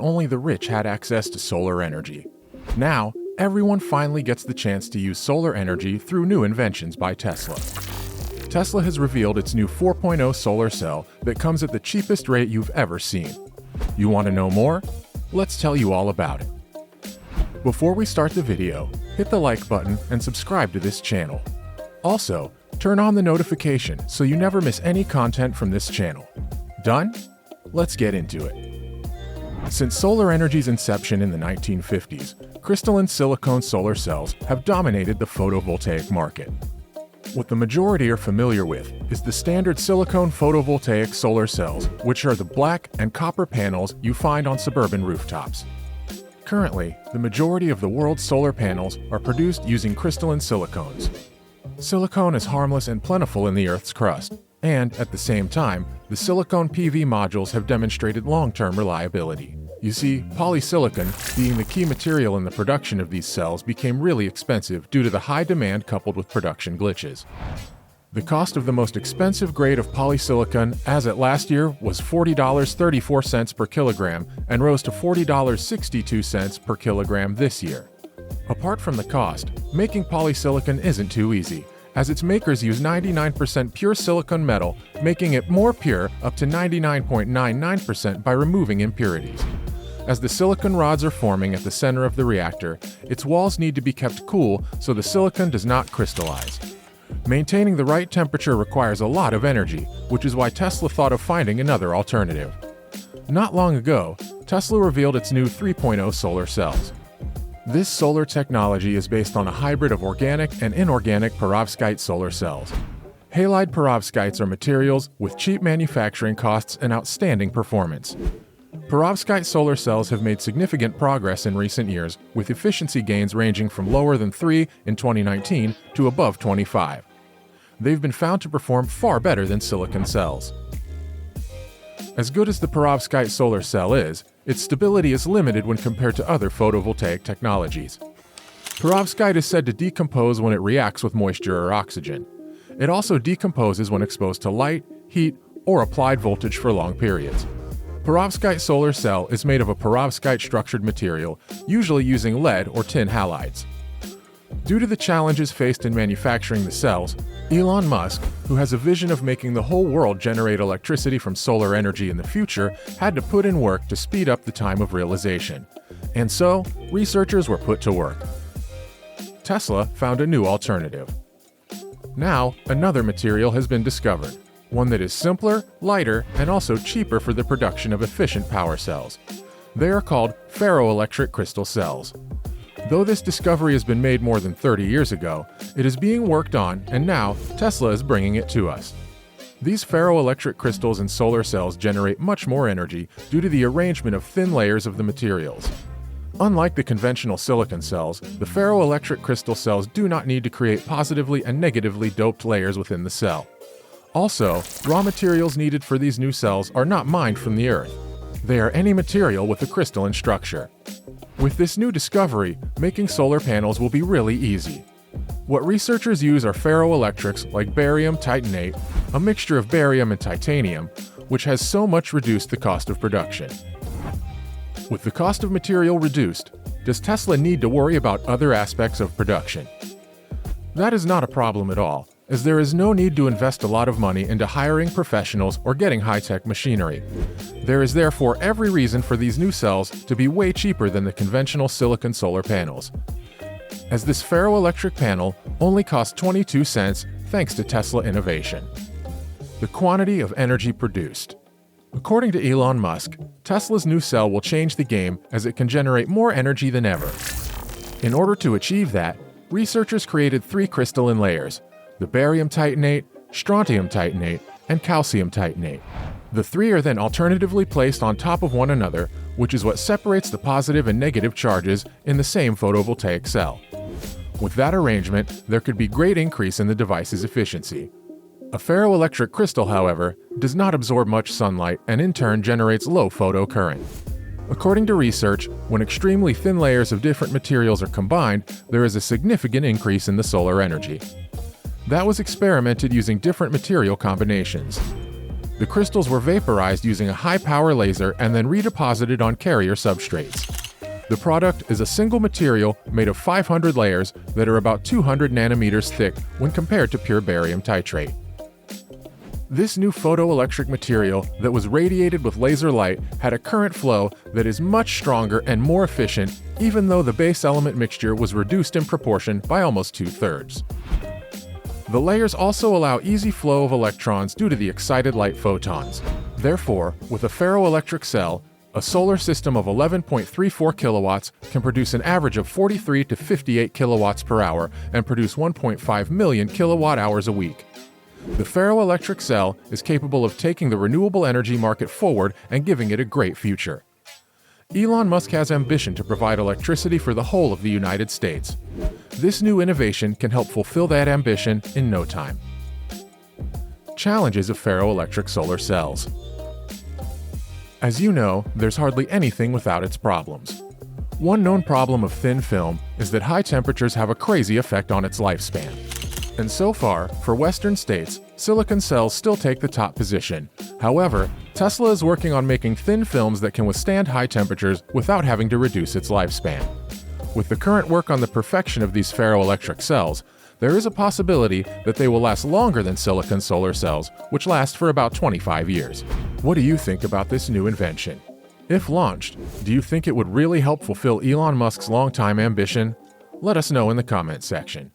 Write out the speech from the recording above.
Only the rich had access to solar energy. Now, everyone finally gets the chance to use solar energy through new inventions by Tesla. Tesla has revealed its new 4.0 solar cell that comes at the cheapest rate you've ever seen. You want to know more? Let's tell you all about it. Before we start the video, hit the like button and subscribe to this channel. Also, turn on the notification so you never miss any content from this channel. Done? Let's get into it. Since solar energy's inception in the 1950s, crystalline silicon solar cells have dominated the photovoltaic market. What the majority are familiar with is the standard silicon photovoltaic solar cells, which are the black and copper panels you find on suburban rooftops. Currently, the majority of the world's solar panels are produced using crystalline silicones. Silicon is harmless and plentiful in the Earth's crust, and at the same time, the silicon PV modules have demonstrated long-term reliability. You see, polysilicon, being the key material in the production of these cells, became really expensive due to the high demand coupled with production glitches. The cost of the most expensive grade of polysilicon as at last year was $40.34 per kilogram and rose to $40.62 per kilogram this year. Apart from the cost, making polysilicon isn't too easy, as its makers use 99% pure silicon metal, making it more pure up to 99.99% by removing impurities. As the silicon rods are forming at the center of the reactor, its walls need to be kept cool so the silicon does not crystallize. Maintaining the right temperature requires a lot of energy, which is why Tesla thought of finding another alternative. Not long ago, Tesla revealed its new 3.0 solar cells. This solar technology is based on a hybrid of organic and inorganic perovskite solar cells. Halide perovskites are materials with cheap manufacturing costs and outstanding performance. Perovskite solar cells have made significant progress in recent years, with efficiency gains ranging from lower than 3 in 2019 to above 25. They've been found to perform far better than silicon cells. As good as the perovskite solar cell is, its stability is limited when compared to other photovoltaic technologies. Perovskite is said to decompose when it reacts with moisture or oxygen. It also decomposes when exposed to light, heat, or applied voltage for long periods. Perovskite solar cell is made of a perovskite structured material, usually using lead or tin halides. Due to the challenges faced in manufacturing the cells, Elon Musk, who has a vision of making the whole world generate electricity from solar energy in the future, had to put in work to speed up the time of realization. And so, researchers were put to work. Tesla found a new alternative. Now, another material has been discovered, one that is simpler, lighter, and also cheaper for the production of efficient power cells. They are called ferroelectric crystal cells. Though this discovery has been made more than 30 years ago, it is being worked on, and now Tesla is bringing it to us. These ferroelectric crystals in solar cells generate much more energy due to the arrangement of thin layers of the materials. Unlike the conventional silicon cells, the ferroelectric crystal cells do not need to create positively and negatively doped layers within the cell. Also, raw materials needed for these new cells are not mined from the Earth. They are any material with a crystalline structure. With this new discovery, making solar panels will be really easy. What researchers use are ferroelectrics like barium titanate, a mixture of barium and titanium, which has so much reduced the cost of production. With the cost of material reduced, does Tesla need to worry about other aspects of production? That is not a problem at all, as there is no need to invest a lot of money into hiring professionals or getting high-tech machinery. There is therefore every reason for these new cells to be way cheaper than the conventional silicon solar panels. As this ferroelectric panel only costs 22 cents thanks to Tesla innovation. The quantity of energy produced. According to Elon Musk, Tesla's new cell will change the game as it can generate more energy than ever. In order to achieve that, researchers created 3 crystalline layers: the barium titanate, strontium titanate, and calcium titanate. The 3 are then alternatively placed on top of one another, which is what separates the positive and negative charges in the same photovoltaic cell. With that arrangement, there could be great increase in the device's efficiency. A ferroelectric crystal, however, does not absorb much sunlight and in turn generates low photocurrent. According to research, when extremely thin layers of different materials are combined, there is a significant increase in the solar energy. That was experimented using different material combinations. The crystals were vaporized using a high-power laser and then redeposited on carrier substrates. The product is a single material made of 500 layers that are about 200 nanometers thick when compared to pure barium titrate. This new photoelectric material that was radiated with laser light had a current flow that is much stronger and more efficient, even though the base element mixture was reduced in proportion by almost 2/3. The layers also allow easy flow of electrons due to the excited light photons. Therefore, with a ferroelectric cell, a solar system of 11.34 kilowatts can produce an average of 43 to 58 kilowatts per hour and produce 1.5 million kilowatt hours a week. The ferroelectric cell is capable of taking the renewable energy market forward and giving it a great future. Elon Musk has ambition to provide electricity for the whole of the United States. This new innovation can help fulfill that ambition in no time. Challenges of ferroelectric solar cells. As you know, there's hardly anything without its problems. One known problem of thin film is that high temperatures have a crazy effect on its lifespan. And so far, for Western states, silicon cells still take the top position. However, Tesla is working on making thin films that can withstand high temperatures without having to reduce its lifespan. With the current work on the perfection of these ferroelectric cells, there is a possibility that they will last longer than silicon solar cells, which last for about 25 years. What do you think about this new invention? If launched, do you think it would really help fulfill Elon Musk's long-time ambition? Let us know in the comments section.